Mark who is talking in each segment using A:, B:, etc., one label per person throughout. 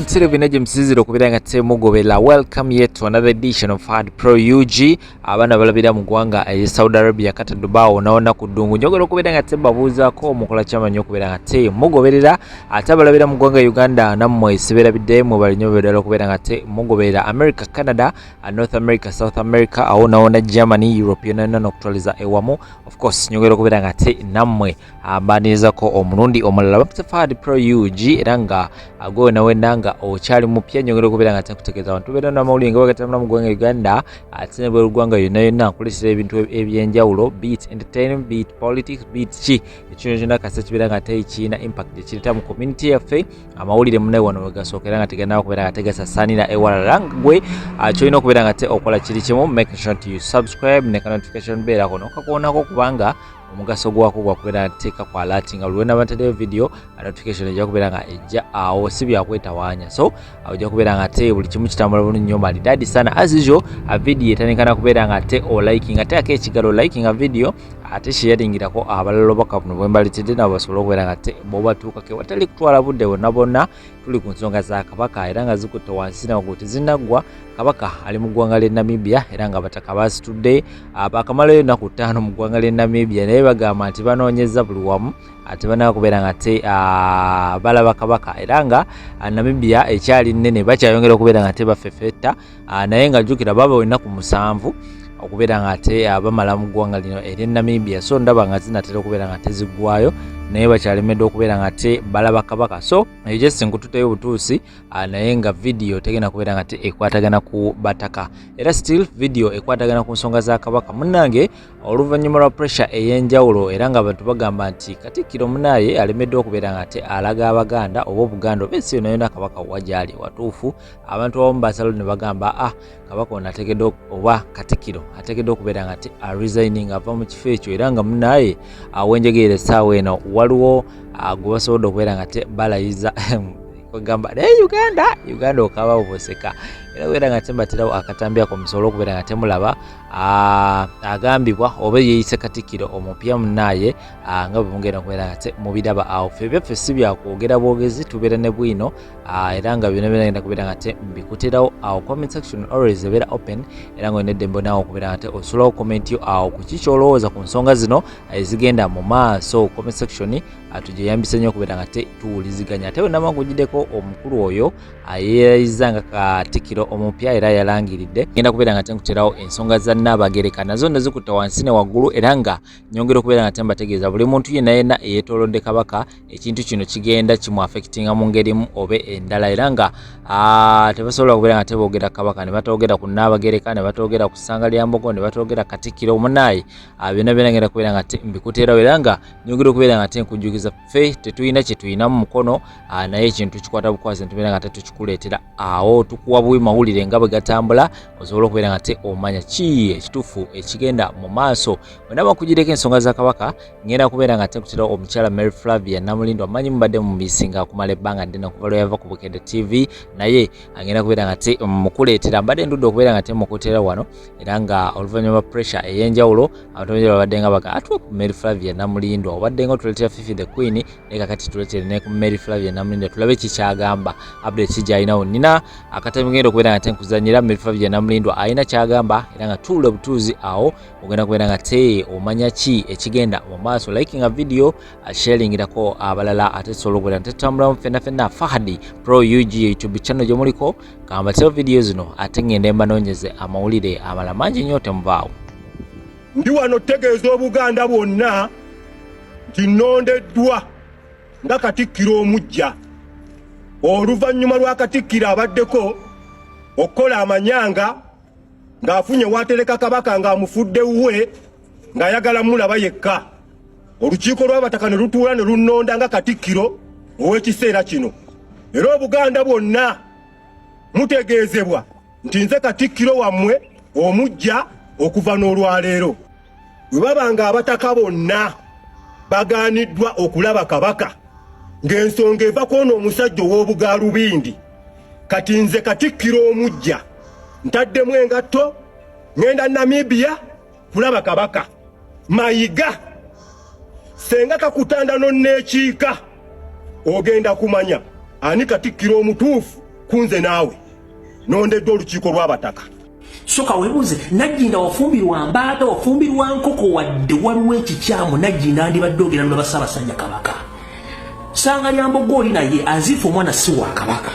A: Television msiziro kubira ngate mugobela. Welcome yet to another edition of Hard Pro UG. Abana balabira mugwanga Saudi Arabia kata Dubai naona kudungu njogero kubira ngate babuza ko mukola chama nyo kubira ngate mugoberera atabalabira mugwanga Uganda namwe sibera bidemo bali nyobera kubira ngate mugobera America, Canada, North America, South America aona Germany, European na actualiza ewamu. Of course nyogero kubira ngate namwe abaniza ko omurundi omulala bapita Hard Pro UG eranga ago nawe nanga ochali mupya nyongero kubira ngate kutekeza abantu bera na maulinga bagatamna mugwanga Uganda atine bwe rugwanga yona kulisira ebintu ebyenjawulo beat entertainment beat politics beat chi ekintu kyonna kase kibira ngate china impact kirita mu community yafe amawulire munne wano wegasokera ngate gana kubira ngate gasasanira ewala gwe achoino kubira ngate okola kiri kimu make sure to subscribe ne notification bell akono kakonako kubanga omugaso gwako gwa kubera teka kwa alerting alwena batade video notification ejja kubera nga ejja awo sibya kwetawanya so ajja kubera nga te buli kimu kitambula bulungi nnyo mali dadi sana as usual a video etanikana kubera nga te o liking ate akekigalo liking a video ate sharing irako abalalo bakavuno bwembalitide na basobola kubera nga te bobatuuka ke watali kutwala budde wonna bonna tuli ku nsonga za kabaka era nga zikutte wansi na kuti zinagwa kabaka ali mu ggwanga lya Namibia era nga bataka basitudde abakamalayo ennaku 5 mu ggwanga lya Namibia naye bagamba nti banoonyeza buli wamu ate banakubera nga te balaba kabaka era nga Namibia ekyali nnene bakyayongera okubera nga te bafefetta naye nga jjukira baba ennaku 7 okubera nga te bamala mu ggwanga lino erya Namibia so ndaba nga zinatera okubera nga teziggwayo naye bakyalemedde okubera nga te balaba kabaka so just nkututeyo butuusi naye nga video tegena kubera nga te ekwatagana ku bataka era still video ekwatagana ku nsonga za kabaka munnange oluvannyuma lwa pressure ey'enjawulo era nga abantu bagamba nti Katikkiro munaye alemedde okubera nga te alaga Abaganda oba Obuganda oba ensi yonna kabaka wajali watuufu abantu abamu basalo ne bagamba kabaka ono ategedde oba Katikkiro ategedde okubera nga te resigning ava mu kifo ekyo era nga munaye awenjegeere essaawa eno waliwo gwe basobodde okubera nga te balayiza kugamba Uganda okaba oboseka era kubera nga te mbaterawo akatambyako musobola okubera nga temulaba agambibwa oba yeyise Katikkiro omupya munaye nga bwe mugenda kubera nga te mubiraba awo ffe byaffe si byakwogera bwogezi tubeera ne bwino era nga byonna byonna kubera nga te mbikuterawo awo comment section always ebeera open era nga olina eddembe nawo okubera nga te osulawo comment yo awo ku ki kyolowooza ku nsonga zino ezigenda mu maaso comment section tujeyambise nnyo okubera nga te tuwuliziganya ate wonna mangujiddeko omukulu oyo yeerayiza nga Katikkiro omupya era yalangiridde genda kubera nga te nkuterawo ensonga za Nnaabagereka nazo ne zikutta wansi ne waggulu era nga nyongera okubera nga te mbategeeza buli muntu yenna eyeetoolodde kabaka ekintu kino kigenda kimu affectinga mu ngeri mu oba endala era nga tebasobola kubera nga te boogera kabaka ne batoogera ku Nnaabagereka ne batoogera ku ssanga lya Mbogo ne batoogera Katikkiro munaye byonna byonna ngenda kubera nga te mbikuterawo era nga nyongera okubera nga te nkujjukiza ffe tetulina kye tulina mu mukono naye ekintu kikwata bukwasi ntubera nga te tukikuleetera awo tukuwa bubi mawulire nga bwe gatambula osobola okubera nga te omanya ki ekituufu ekigenda mu maaso wena bakugireko ensonga za kabaka ngenda kubeera nga te nkuterawo omukyala Mary Flavia Namulindo amanyi mubadde mu misinga akumala ebbanga ddene okuva lwe yava ku Bukedde TV naye agenda kubeera nga te mukuleetera mbadde ndudde okubeera nga te mukutera wano era nga oluvannyuma pressure ey'enjawulo abantu bangi babadde nga baga atuwe ku Mary Flavia Namulindo obadde nga otuleetera Fifi the Queen naye kakati tuleetere ne ku Mary Flavia Namulindo tulabe kikyagamba update kijayinawo nina akatami ngenda okubeera nga te nkuzannyira Mary Flavia Namulindo ayina kyagamba era nga tuula butuuzi awo ogenda kubeera nga te omanya ki ekigenda mu maaso liking a video sharingirako abalala ate tusobola okubeera nga tetutambulamu ffenna Fahad Pro UG YouTube channel gyomuliko kambateo video zino ate ngende mbanoonyeze amawulire amala mangi nnyo temuvaawo
B: ndi wano tegeeza Obuganda bwonna nti nnondeddwa nga Katikkiro omujja oluvannyuma lwa Katikkiro abaddeko okukola amanyanga ng'afunye watereka kabaka ng'amufudde wuwe ng'ayagala mulaba yekka olukiiko lw'abataka ne lutuula ne lunnonda nga Katikkiro ow'ekiseera kino era Obuganda bwonna mutegeezebwa nti nze Katikkiro wammwe omujja okuva n'olwaleero bwe babanga abataka bonna bagaaniddwa okulaba kabaka ng'ensonga eva kw'ono omusajja ow'Obugaalubindi kati nze Katikkiro omujja ntaddemu engatto ngenda Namibia kulaba kabaka mayiga senga kakutanda n'onneekiika ogenda kumanya ani Katikkiro omutuufu kunze naawe nondeddwa olukiiko lw'abataka.
C: Soka webuze Nagginda wafumbirwa mbaata wafumbirwa nkoko wadde waliwo ekikyamu Nagginda andibadde ogera ne Ssaabasajja Kabaka. Sanga Lyambogo oli naye azifu omwana si wa Kabaka.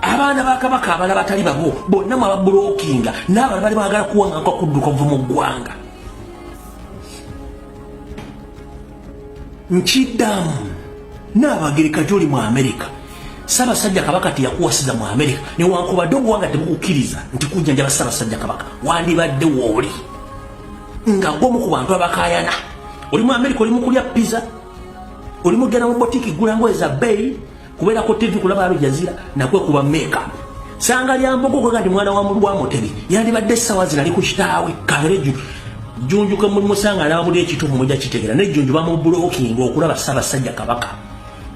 C: Abaana ba Kabaka abala batali babo bonna mu ababulookinga n'abalala bali baagala kuwanga kwa kudduka kuva mu ggwanga. Nkiddamu n'Abagereka gy'oli mu Amerika. Ssaabasajja Kabaka teyakuwasiza mu Amerika newankubadde obuwanga tebukukkiriza nti kujjanjaba Ssaabasajja Kabaka wandibadde wooli nga gwomu ku bantu abakaayana. Oli mu Amerika oli mu kulya pizza, oli mu genda mu botiki gula ngoye za bbeeyi, kubeera ku TV kulaba Al Jazeera nakwe kuba makeup. Sanga Lyambogo kwega ndi mwana wa mulwa Mutebi yandibadde essaawa zirali ku kitaawe Kabereju Jjunju ke mulimu sanga alabudde ekituufu mujja kitegeera n'ejjunju bamubulookinga okulaba Ssaabasajja Kabaka.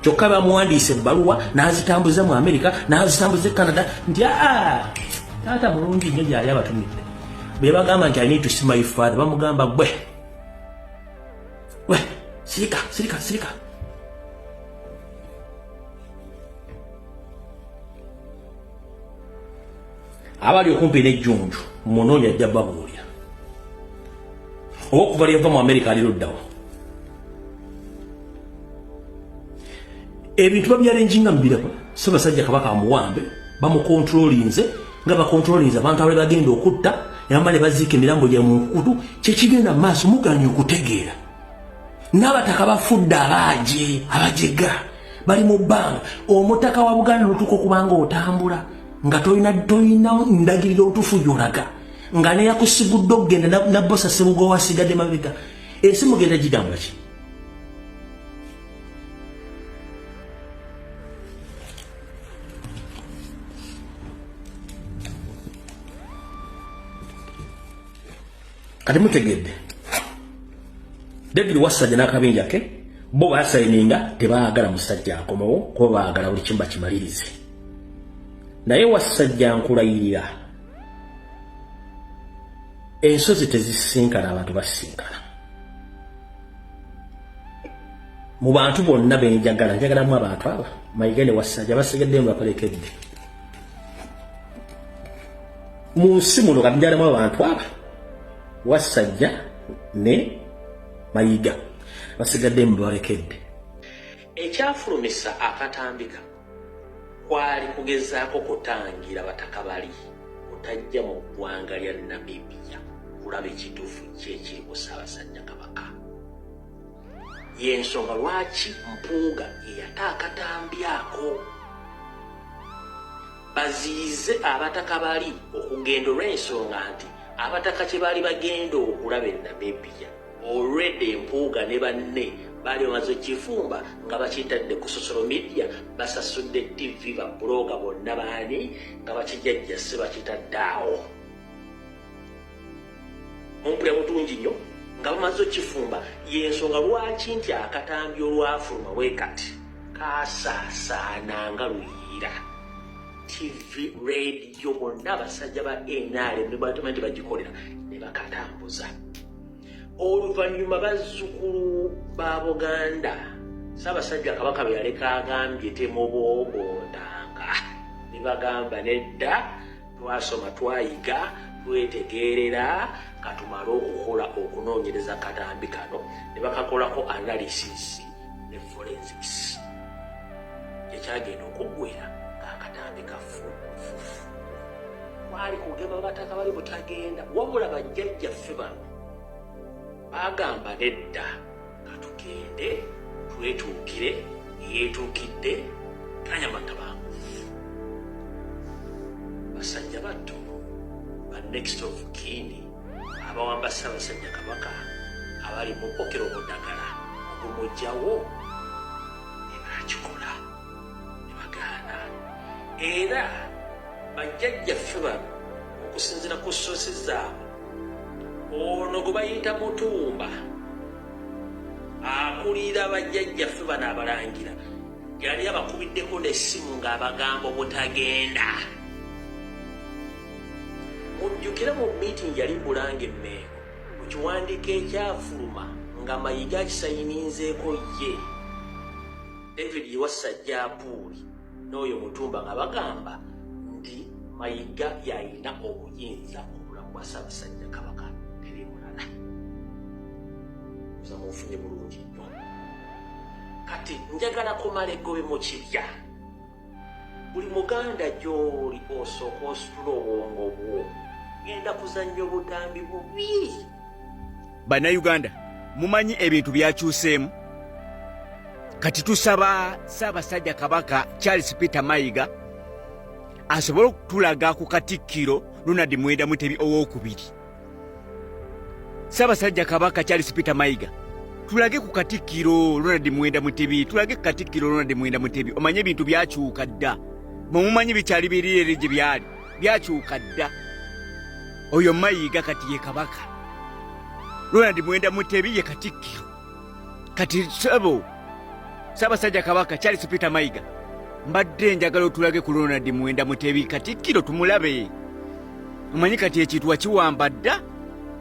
C: Kyokka bamuwandiise ebbaluwa n'azitambuza mu Amerika n'azitambuza e Canada nti taata mulungi nnyo gyali abatumidde. Be bagamba nti I need to see my father bamugamba gwe sirika. Abali okumpi n'ejjunju munoonya ajja babuulira okuva lyava mu Amerika aliruddawo. Ebintu babyalenjinga mubiraba Ssaabasajja Kabaka amuwambe bamukontrolinze nga bakontrolinze abantu abali bagenda okutta yamba ne baziika emirambo gya mu nkukutu kyekigenda maaso muganya okutegeera. N'abataka bafudde abajega bali mu bbanga. Omutaka wa Buganda n'otuuka okubanga otambula nga toyina ndagiriro otuufu gy'olaga nga neyakusigudde okugenda nabbosa Ssebugo wasigadde mabega. Ensi mugenda gidambula ki? Kati mutegedde David Wasajja n'akabinja ke bo basayininga tebaagala musajja akomewo kuba baagala buli kimu bakimalirize. Naye Wasajja nkulayirira ensozi tezisinkana abantu basinkana. Mu bantu bonna njagalamu abantu aba Mayiga ne Wasajja basigadde mbapalekedde. Mu nsi muno kabyalamu abantu aba Wasajja ne Mayiga basigadde mbalekedde. Ekyafulumisa akatambika kwali kugezaako kutangira bataka bali kutajja mu ggwanga lya Namibia kulaba ekituufu kyekiri ku Ssaabasajja Kabaka. Y'ensonga lwaki Mpuuga yeyataakatambyako baziize abataka bali okugenda olw'ensonga nti abataka kye baali bagenda okulaba e Namibia already Mpuuga ne banne baali bamaze kifumba nga bakitadde ku social media basasudde TV babloga bonna baani nga bakijjajja se bakitaddaawo. Mumpulira bulungi nnyo nga bamaze kifumba y'ensonga lwaki nti akatambi olwafuluma bwe kati kaasaasaana nga luyiira. TV radio bonna abasajja ba NRM ne batuma nti bagikolera ne bakatambuza. Oluvannyuma bazzukulu ba Buganda Ssaabasajja Kabaka bwe yaleka agambye temuboobondanga ne bagamba nedda twasoma twayiga twetegeerera katumale okukola okunoonyereza katambi kano ne bakakolako analysis ne forensics ekyagenda okuggwera ng'akatambi kafuufu. Kwali kugema bataka bali butagenda wabula bajjajjaffe bano bagamba nedda katugende twetuukire yeetuukidde kanyamata bangufu. Basajja batto ba next of kin abawamba Ssaabasajja Kabaka abali mu pokero muddagala ogumujjawo ne bakikola ne bagaana. Era bajjajjaffe bano okusinziira ku sosi zaabwe ono gwe bayita Mutumba akulira bajjajjaffe bano abalangira yali abakubiddeko n'essimu ng'abagamba obutagenda. Mujjukira mu meeting yali Bulange Mmengo ku kiwandiiko ekyafuluma nga Mayiga akisayininzeeko ye David Wasajja Puli n'oyo Mutumba nga bagamba nti Mayiga yalina obuyinza obulamu bwa Ssaabasajja Kabaka teri mulala. Mufunye bulungi nnyo. Kati njagala kumala eggobe mu kibya. Buli Muganda gy'oli osooka ositula obwongo bwo. Genda kuzannya obutambi bubi.
D: Bannayuganda, mumanyi ebintu byakyuseemu. Kati tusaba Ssaabasajja Kabaka Charles Peter Mayiga asobole okutulaga ku Katikkiro Ronald Muwenda Mutebi owookubiri. Ssaabasajja Kabaka Charles Peter Mayiga, tulage ku Katikkiro Ronald Muwenda Mutebi, tulage ku Katikkiro Ronald Muwenda Mutebi. Omanye ebintu byakyuka dda. Mumanyi bikyali birirere gye byali. Byakyuka dda. Oyo Mayiga kati ye Kabaka. Ronald Muwenda Mutebi ye Katikkiro. Kati sabo Ssaabasajja Kabaka Charles Peter Mayiga, mbadde njagala otulage ku Ronald Muwenda Mutebi Katikkiro tumulabe. Omanyi kati ekintu kiwamba dda.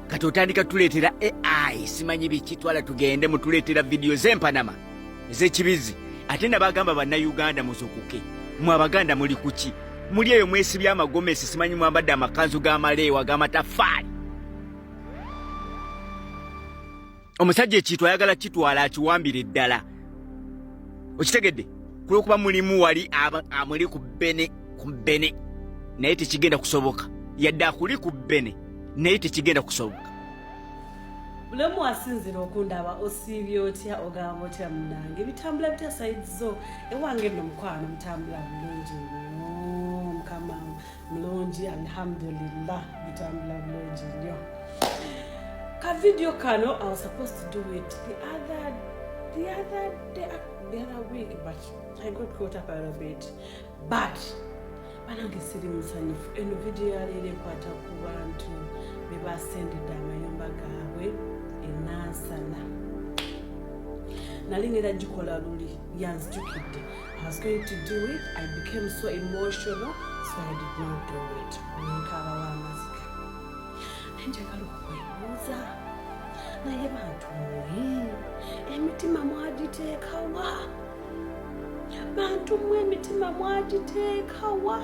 D: Kati otandika tuleetera AI, simanyi bikitwala tugende mutuleetera video z'empanama ez'ekibizi. Ate nabagamba bannayuganda muzukuke. Mwe Abaganda muli kuki? Muli eyo mwesibye amagomesi, simanyi mwambadde amakanzu g'amaleewa g'amatafaali. Omusajja ekintu ayagala kitwala akiwambire ddala. Okitegedde? Kulwokuba mulimu wali amuli ku bbene naye tekigenda kusoboka. Yadde akuli ku bbene naye tekigenda kusoboka.
E: Bulemu asinzira okundaba osiibye otya ogamba otya munange bitambula bitya side zo ewange nno mukwano mutambula bulungi nnyo mukama mulungi alhamdulillah bitambula bulungi nnyo. Ka video kano I was supposed to do it the other week but I got caught up a little bit. But banange siri musanyufu eno video yaleero ekwata ku bantu be basendedde amayumba gaabwe enansana. Nali ngera gikola luli yanzijukidde. I was going to do it. I became so emotional so I did not do it. Nkaba w'amazika. Nenjagala okwebuuza naye bantu mwe emitima mwagiteekawa? Bantu mwe emitima mwagiteekawa?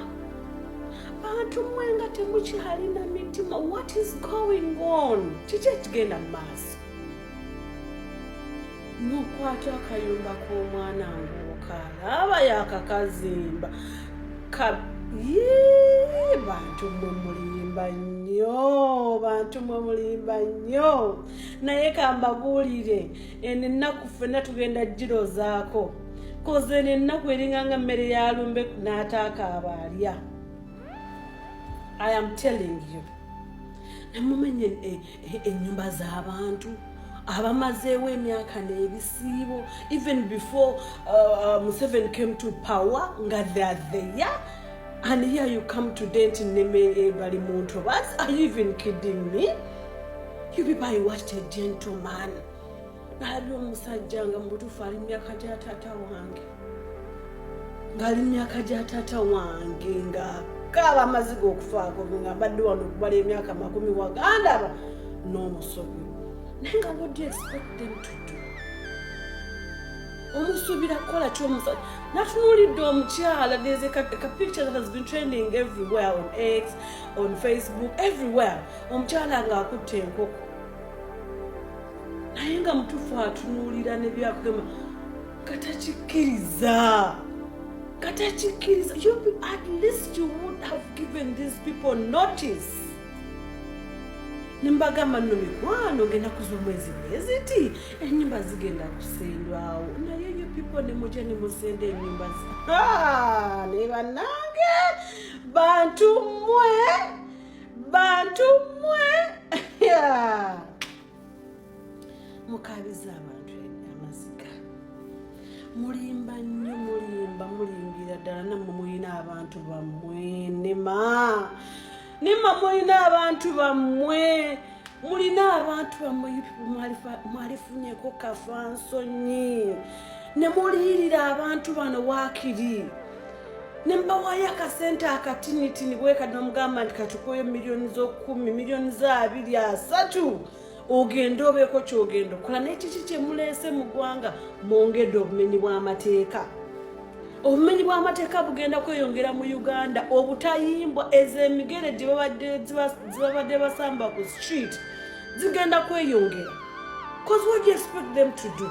E: Bantu mwe nga temukyalina mitima. What is going on? Kiki ekigenda mu maaso? N'okwata akayumba k'omwana ng'okalaba yakakazimba. Bantu mwe mulimba nnyo, bantu mwe mulimba nnyo. Naye kambabuulire eno ennaku ffenna tugenda girozaako. Koze n'ennaku eringanga mmere ya lumbe n'ataaka abaalya. I am telling you. Namumenye ennyumba z'abantu abamazeewo emyaka n'ebisiibo even before Museveni came to power nga they are there. And here you come to date in bali muntu. Are you even kidding me? You people, I watched a gentleman. Nali omusajja nga mubutuufu ali myaka gya taata wange. Ngali myaka gya taata wange nga kaba amaziga okufaako nga mbadde wano okubala emyaka 10 wagandaba n'omusobi. Naye nga what do you expect them to do? Omusubira kukola ky'omusajja. Natunuulidde omukyala. There's a picture that has been trending everywhere on X, on Facebook, everywhere. Omukyala ng'akutte enkoko. Naye nga mutuufu atunuulira ne byakugamba katakikkiriza. Katakikkiriza. At least you would have given these people notice. Nimbagamba nno mikwano ng'ennaku z'omwezi ziti ennyumba zigenda kusendwawo. Naye you people ne mujja ne musenda ennyumba ne bannange bantu mmwe mukabiza abantu amaziga. Mulimba nnyo, mulimbira ddala nammwe mulina abantu bammwe. Nema mulina abantu bammwe. Mulina abantu bammwe mwalifunyeko kafansonyi. Ne muliyirira abantu bano waakiri. Ne mbawayo akasente akatinitini bwe kati nomugamba nti katukoyo miliyoni zo 10, miliyoni za 2, 3. ogenda obeeko kyogenda okola n'ekiki kye muleese mu ggwanga mwongedde obumenyi bw'amateeka. Obumenyi bw'amateeka bugenda kweyongera mu Uganda. Obutayimbwa ez'emigere gye babadde basamba ku street zigenda kweyongera. Because what do you expect them to do?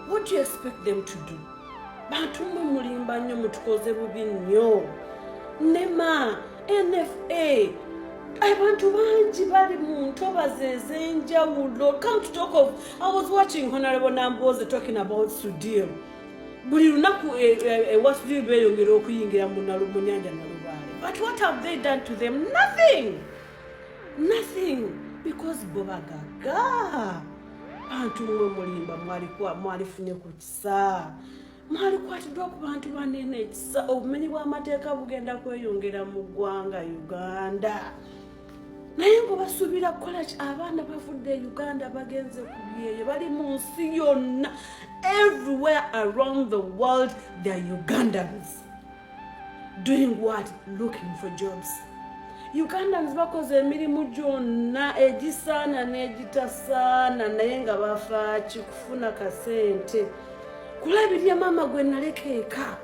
E: What do you expect them to do? Bantu mwe mulimba nnyo mutukoze bubi nnyo. NEMA, NFA, abantu bangi bali mu ntobazi ez'enjawulo. Come to talk of, I was watching Honorable Namboze talking about Sudir. Buli lunaku Wasudir beeyongera okuyingira mu Nyanja Nalubaale. But what have they done to them? Nothing. Nothing. Because bobagaga. Bantu mwe mulimba mwalifunye ku kisa. Mwalikwatiddwa ku bantu banene ekisa. Obumenyi bw'amateeka bugenda kweyongera mu ggwanga Uganda. Naye ngo basuubira kukola ki? Abaana bavudde Uganda bagenze ku byeyo bali mu nsi yonna. Everywhere around the world there are Ugandans. Doing what? Looking for jobs. Ugandans bakoze emirimu gyonna egisaana n'egitasaana naye nga bafa kikufuna kasente. Kulabirya mama gwe naleka eka,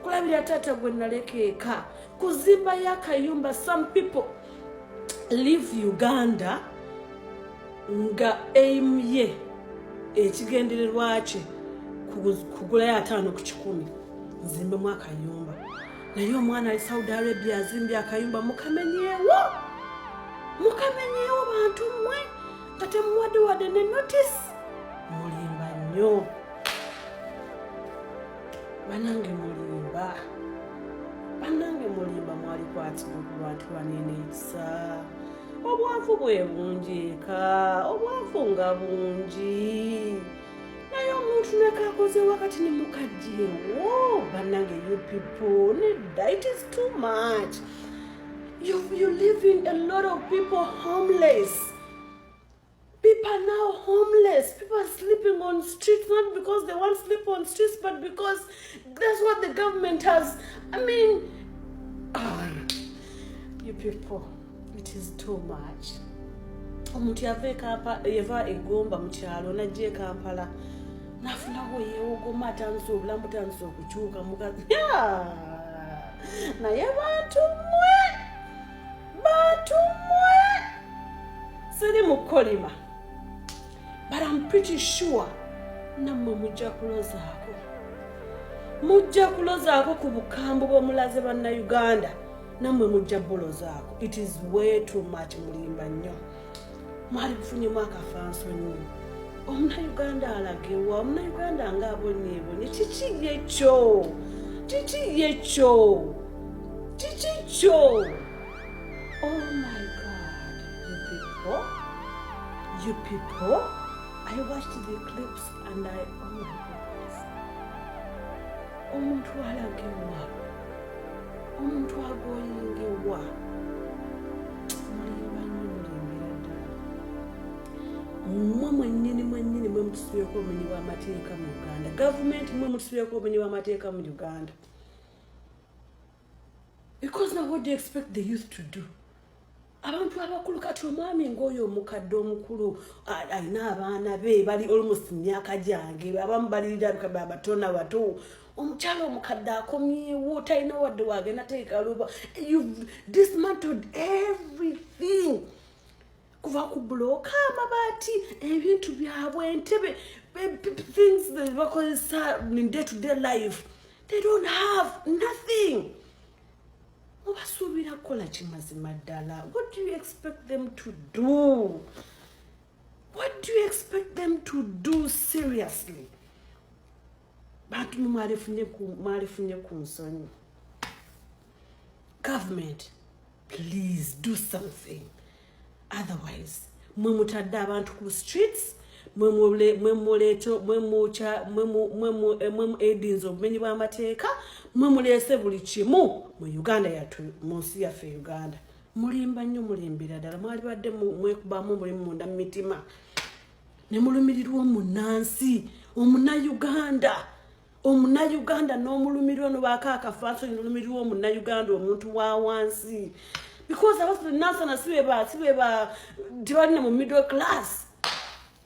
E: kulabirya tata gwe naleka eka, kuzimba y'akayumba. Some people leave Uganda nga aim ye ekigendererwa kye kugulayo 5 ku 10 nzimbemu akayumba. Naye omwana ali Saudi Arabia azimbye akayumba mukamenyeewo bantu mmwe nga temuwadde ne notice. Mulimba nnyo banange, mulimba mwalikwatibwa ku bantu banene ekisa. Obwavu bwe bungi eka, obwavu nga bungi. Naye omuntu nekakoze wakati ne mukajjeewo. Banange, you people, nedda, it is too much. You're leaving a lot of people homeless. People are now homeless. People are sleeping on streets, not because they want to sleep on streets, but because that's what the government has. I mean, you people, it is too much. Omuntu yava egomba mu kyalo najja Kampala nafunawo yeewogoma atandise obulamu butandise okukyuka mukazi. Naye bantu mmwe siri mukolima. But I'm pretty sure nammwe mujja kulozaako ku bukambwe bw'omulaze bannayuganda. Nammwe mujja bulozaako. It is way too much. Mulimba nnyo. Mwali kufunyemu akafansonyi. Omunnayuganda alagewa, omunnayuganda ng'abonyeebonye. Kiki ekyo? Oh my God, you people, I watched the clips and oh my goodness. Omuntu alagewa, omuntu agoyingewa. Mmwe mwennyini mwe mutusubireko obumenyi bw'amateeka mu Uganda. Gavumenti mwe mutusubireko obumenyi bw'amateeka mu Uganda. Because now what do you expect the youth to do? Abantu abakulu kati omwami ng'oyo omukadde omukulu alina abaana be bali almost myaka gyange, abamu balirira abatona bato. Omukyala omukadde akomyewo talina wadde wagenda teeka luba. You've dismantled everything. Kuva ku bloka amabaati ebintu byabwe entebe things that bakozesa in day-to-day life. They don't have nothing. Obasuubira kukola kimazima ddala. What do you expect them to do? What do you expect them to do seriously? Bantu mwalifunye ku nsonyi. Government, please do something. Otherwise, mwe mutadde abantu ku streets, mwe edins obumenyi bw'amateeka, mwe muleese buli kimu mu Uganda yattu, mu nsi yaffe Uganda. Mulimba nnyo, mulimbira ddala. Mwali badde mwekubamu mulimu munda mu mitima. Ne mulumirirwa omunnansi, omunnayuganda n'omulumirirwa no baaka akafaanso n'olumirirwa omunnayuganda omuntu wa wansi. because abasatu nansana sibe ba tibalina mu middle class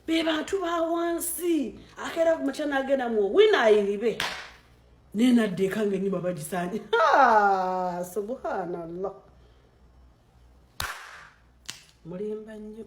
E: be bantu ba wansi akera kumachana agenda mu wina ilibe nena dekange nyumba badisani subhanallah mulimba nnyo